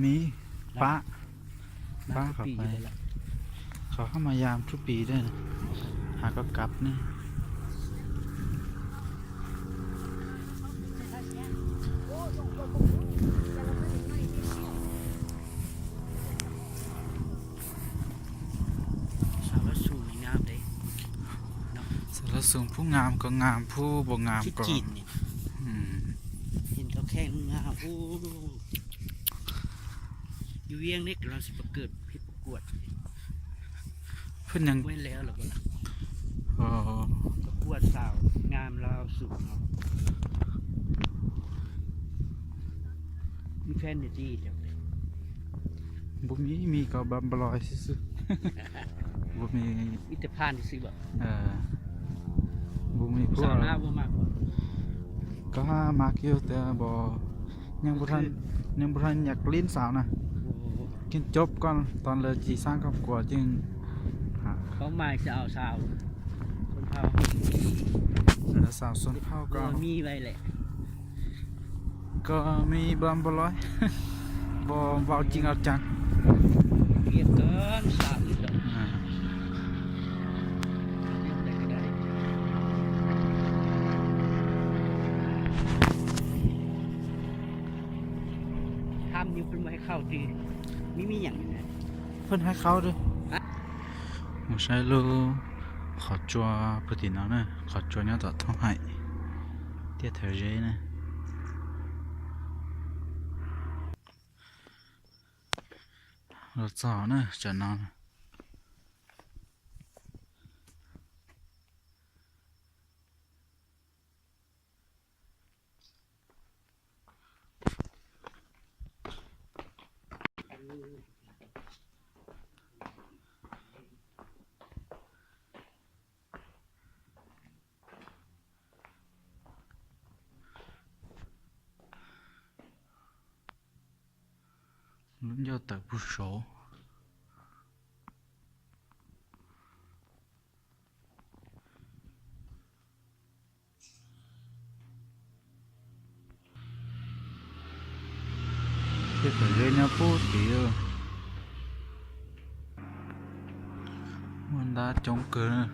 มีป้ามาเขาไปทุกปีอยู่แล้วล่ะเขาเข้ามายามทุกปีด้วยนะหาก็กลับนี่สาวสูงงามเลยเนาะสารสูงผู้งามก็งามผู้บ่งาม ที่ ก็ จีนนี่ อืม เห็นเขาแข่งงามโอ้อยู่เวียงนี่กำลังสิประเกิดพี่ประกวด เพิ่นยัง ไว้แล้วหรอเปล่า เอ่อ ประกวดสาวงามลาวสูงเนาะมีแฟนอยู่ที่จังเลย บ่มีก็บัมบลอยซื่อๆบ่มี มิตรพานที่ซื้อแบบ เอ่อบ่มีพว สาก วลาวบ่มากกว่า ก็มักอยู่แต่บ่ยังบ่ทันอยากเล่นสาวนะ โอ้โห กินจบก่อนตอนเลยจีสร้างครอบครัวจึงหา เขาหมายจะเอาสาวคนเผา สาวส่วนเผาก็ มีไว้แหละ ก็มีบัมบลอย บ่เว้าจริงเอาจัง เรียกเกินสาวอีกดอก อ่า ได้ก็ได้ทำอยู่เป็นไว้เข้าทีมีอย่างนี้นะ เพิ่นให้เขาด้วย ฮะ 我ใช้ลูขอจัวปฏิเนาะนะขอจัวเนี่ยต่อท้องให้เตี้ยเธอเจนะเรา早呢จะนอน轮要等不熟。这个人家不丢，问他中国人。